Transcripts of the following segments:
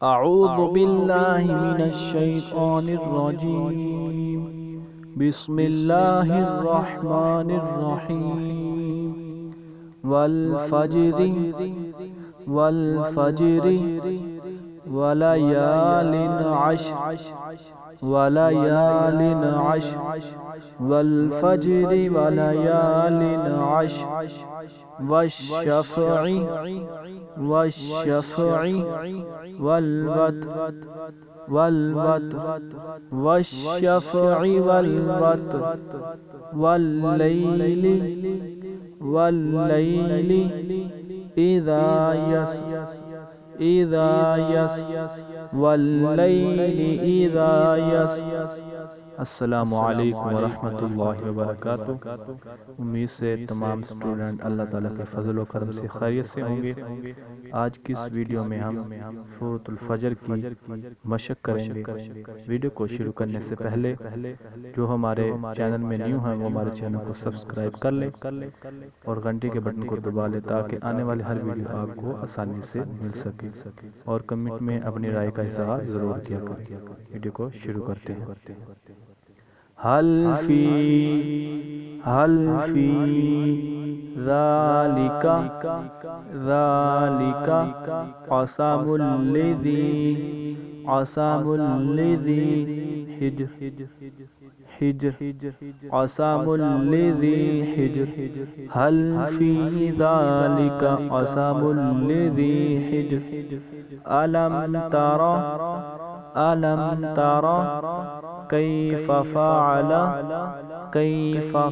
अऊज़ु बिल्लाहि मिनश्शैतानिर्रजीम। बिस्मिल्लाहिर्रहमानिर्रहीम। वल फज्रि वल फज्रि वलयालिन अश्र वलयालिन अश्र वल फज्रि वलयालिन अश्र वश्शफ़ई वश्शफ़ई वल वत्र वश्शफ़ई वल वत्र वल्लैलि वल्लैलि इज़ा यस वल्लैलि इज़ा यस। अस्सलामु अलैकुम वरहमतुल्लाहि वबरकातुहू। उम्मीद से तमाम स्टूडेंट अल्लाह ताला के फजल व करम से खैरियत से होंगे। आज की इस वीडियो में हम सूरतुल फजर की मशक करेंगे। वीडियो को शुरू करने से पहले जो हमारे चैनल में न्यू हैं वो हमारे चैनल को सब्सक्राइब कर ले और घंटे के बटन को दबा ले ताकि आने वाली हर वीडियो आपको आसानी से मिल सके। और कमेंट में अपनी राय का इज़हार ज़रूर किया करें। वीडियो को शुरू करते हैं। हल फी ज़ालिका क़समुल लिज़ी हिज्र क़समुल लिज़ी हिज्र। हल फी ज़ालिका क़समुल लिज़ी हिज्र। अलम तरा कैफ़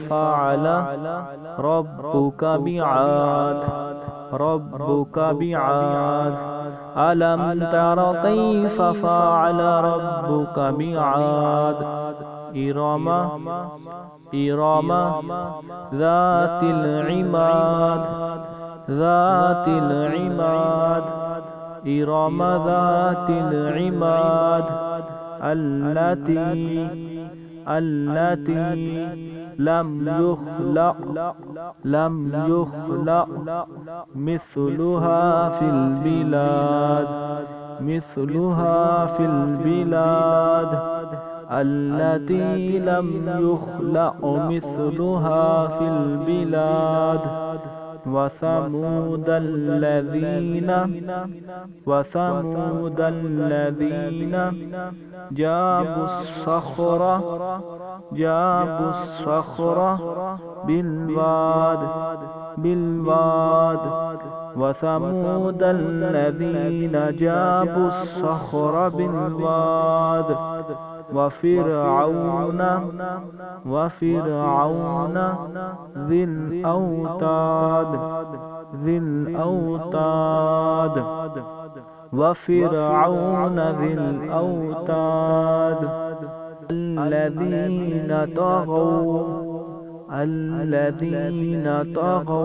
फ़अल रब्बुका बिआद। अलम तरा कैफ़ फ़अल रब्बुका बिआद। इरम ज़ातिल इमाद। इरम ज़ातिल इमाद। अल्लती लम युख़लक़ मिस्लुहा फिल बिलाद। अल्लती लम युख़लक़ मिस्लुहा फिल बिलाद। वसमूद अल्लज़ीना जाबुस्सख़्र बिलवाद। वसमूद अल्लज़ीना जाबुस्सख़्र बिलवाद। वफ़िरऔन ज़िल औताद। वफ़िरऔन ज़िल औताद। अल्लज़ीना तग़ौ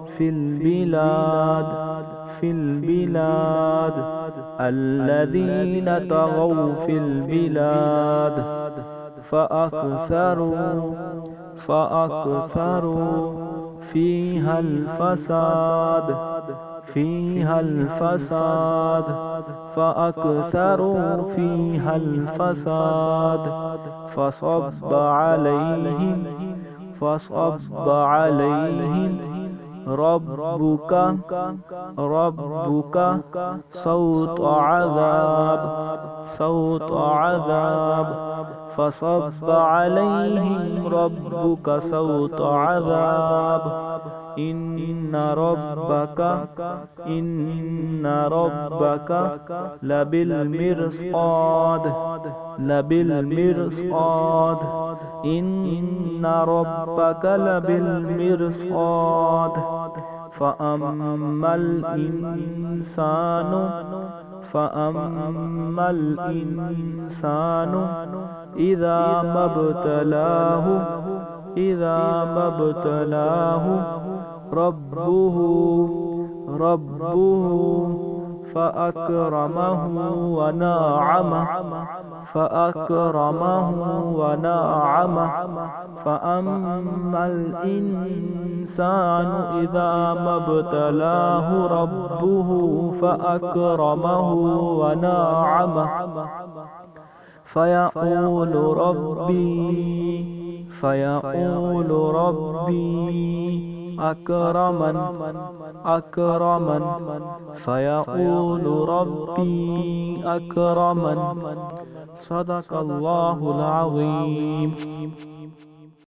फिल बिलाद। अल्लज़ीना तग़ौ फिल बिलाद। फ़अक्सरू फ़ीहल फ़साद। फ़अक्सरू फ़ीहल फ़साद। फ़सब्ब अलैहिम रब्बुका सौत अज़ाब। फ़सब्ब अलैहिम रब्बुका सौत अज़ाब। इन्न रब्बका लबिल मिरसाद। इन्न रब्बका लबिल मिरसाद। फ़अम्मल इंसानु इज़ा मब्तलाहु रब्बुहु فأكرمه ونعمه فأما الإنسان إذا ما ابتلاه ربه فأكرمه ونعمه فيقول ربي أكرمن. صدق الله العظيم.